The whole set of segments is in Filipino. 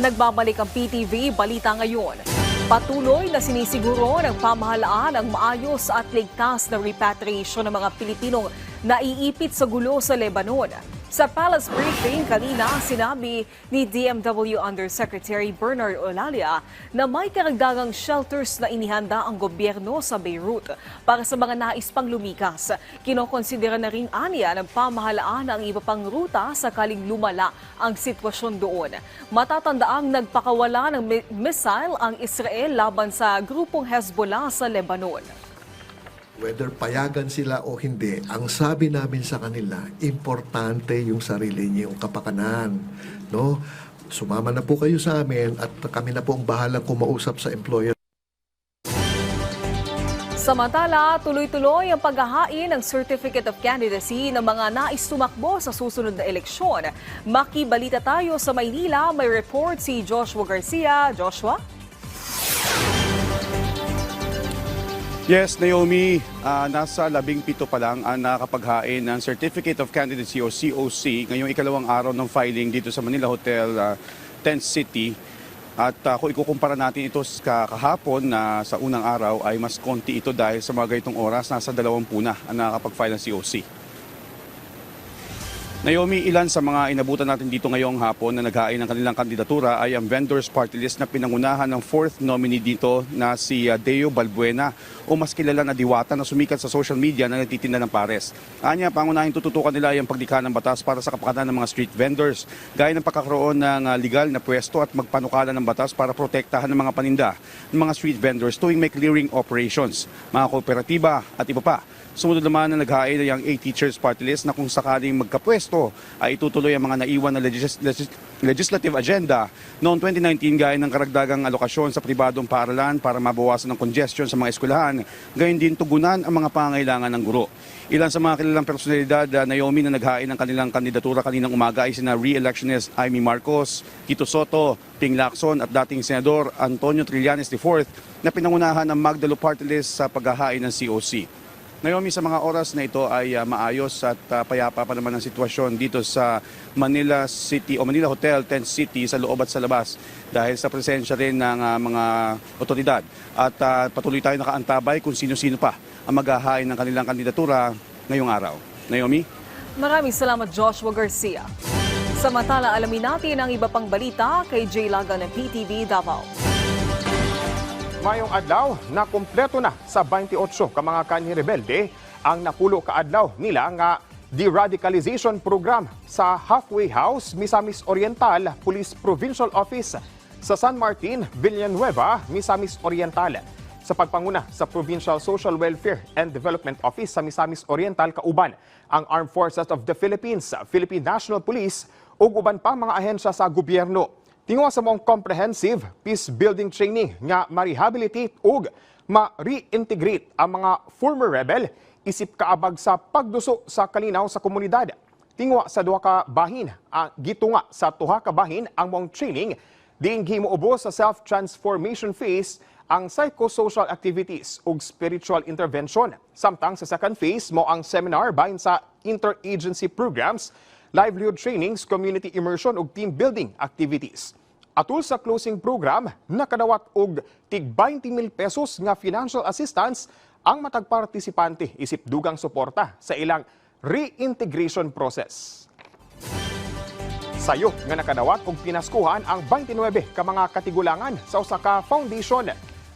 Nagbabalik ang PTV Balita Ngayon. Patuloy na sinisiguro ng pamahalaan ang maayos at ligtas na repatriation ng mga Pilipinong naiipit sa gulo sa Lebanon. Sa Palace briefing kanina, sinabi ni DMW Undersecretary Bernard Olalia na may karagdagang shelters na inihanda ang gobyerno sa Beirut para sa mga nais pang lumikas. Kinokonsidera na rin aniya ng pamahalaan ang iba pang ruta sakaling lumala ang sitwasyon doon. Matatandaang nagpakawala ng missile ang Israel laban sa grupong Hezbollah sa Lebanon. Whether payagan sila o hindi, ang sabi namin sa kanila, importante yung sarili niyong kapakanan. No? Sumama na po kayo sa amin at kami na po ang bahalang kumausap sa employer. Samantala, tuloy-tuloy ang paghahain ng Certificate of Candidacy ng mga nais tumakbo sa susunod na eleksyon. Makibalita tayo sa Maynila, may report si Joshua Garcia. Joshua? Yes, Naomi, nasa 17 pa lang ang nakakapaghain ng Certificate of Candidacy o COC ngayong ikalawang araw ng filing dito sa Manila Hotel, Tent City. At kung ikukumpara natin ito kahapon na sa unang araw ay mas konti ito dahil sa mga ganitong oras nasa 20 na ang nakakapag-file ng COC. Naomi, ilan sa mga inabutan natin dito ngayong hapon na naghain ng kanilang kandidatura ay ang vendors party list na pinangunahan ng fourth nominee dito na si Deo Balbuena o mas kilala na diwata na sumikat sa social media na nagtitinda ng pares. Anya, pangunahing tututukan nila ay ang paglikha ng batas para sa kapakanan ng mga street vendors, gaya ng pagkakaroon ng legal na pwesto at magpanukala ng batas para protektahan ng mga paninda ng mga street vendors tuwing may clearing operations, mga kooperatiba at iba pa. Sumunod naman na naghain ay ang A-Teachers Party List na kung sakaling magkapwesto ay itutuloy ang mga naiwan na legislative agenda noong 2019 gaya ng karagdagang alokasyon sa pribadong paaralan para mabawasan ng congestion sa mga eskwelahan, gayon din tugunan ang mga pangangailangan ng guro. Ilan sa mga kilalang personalidad, Naomi, na naghain ng kanilang kandidatura kaninang umaga ay sina re-electionist Amy Marcos, Tito Soto, Ping Lacson at dating Senador Antonio Trillanes IV na pinangunahan ng Magdalo Party List sa paghahain ng COC. Naomi, sa mga oras na ito ay maayos at payapa pa naman ang sitwasyon dito sa Manila City o Manila Hotel, Tent City sa loob at sa labas dahil sa presensya rin ng mga otoridad. At patuloy tayo nakaantabay kung sino-sino pa ang maghahain ng kanilang kandidatura ngayong araw. Naomi? Maraming salamat, Joshua Garcia. Samantala, alamin natin ang iba pang balita kay Jay Laga ng PTV Davao. Mayong adlaw na kumpleto na sa 28 ka mga kanhi rebelde ang napulo ka adlaw nila nga de-radicalization program sa Halfway House, Misamis Oriental Police Provincial Office sa San Martin, Villanueva, Misamis Oriental. Sa pagpanguna sa Provincial Social Welfare and Development Office sa Misamis Oriental kauban ang Armed Forces of the Philippines, Philippine National Police ug uban pa mga ahensya sa gobyerno. Tingwa sa mong comprehensive peace-building training nga ma-rehabilitate ug ma-reintegrate ang mga former rebel isip kaabag sa pagduso sa kalinaw sa komunidad. Tingwa sa duha ka bahin, gitunga sa tuha ka bahin ang mong training diing himuobo sa self-transformation phase ang psychosocial activities ug spiritual intervention. Samtang sa second phase mo ang seminar bahin sa interagency programs, livelihood trainings, community immersion ug team building activities. Atul sa closing program, nakadawat og tig 20,000 pesos nga financial assistance ang matag partisipante isip dugang suporta sa ilang reintegration process. Sayo nga nakadawat og pinaskuhan ang 29 ka mga katigulangan sa usa ka foundation.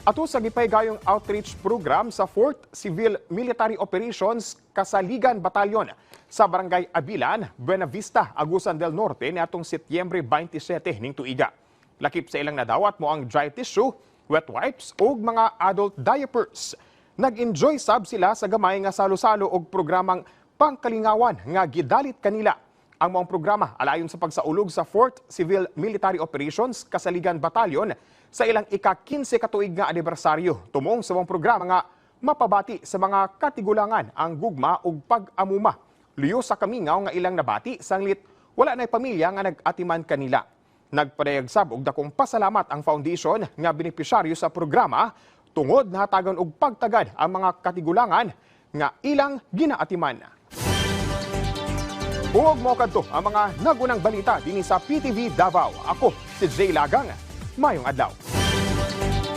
Atul sa gipaygayong outreach program sa 4th Civil Military Operations Kasaligan Batalyon sa Barangay Abilan, Buena Vista, Agusan del Norte niadtong Setyembre 27 ning tuiga. Lakip sa ilang nadawat mo ang dry tissue, wet wipes ug mga adult diapers. Nag-enjoy sab sila sa gamay nga salo-salo og programang pangkalingawan nga gidalit kanila. Ang mga programa alayon sa pagsaulog sa 4th Civil Military Operations Kasaligan Batalyon sa ilang ika-15 katuig nga anibersaryo. Tumong sa mga programa nga mapabati sa mga katigulangan ang gugma ug pag-amuma. Luyo sa kamingaw nga ilang nabati sanglit wala na'y pamilya nga nag-atiman kanila. Nagpadayagsab og dakong pasalamat ang foundation nga benepisyaryo sa programa tungod nahatagan og pagtagad ang mga katigulangan nga ilang ginaatiman. Buog mo kadto ang mga nagunang balita din sa PTV Davao. Ako si Jay Lagang. Mayong adlaw.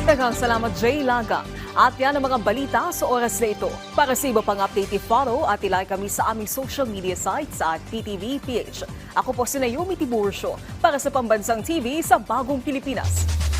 Daghang salamat, Jay Laga. At yan ang mga balita sa oras na ito. Para sa iba pang update, follow at ilike kami sa aming social media sites at PTV PH. Ako po si Naomi Tiburcio para sa Pambansang TV sa Bagong Pilipinas.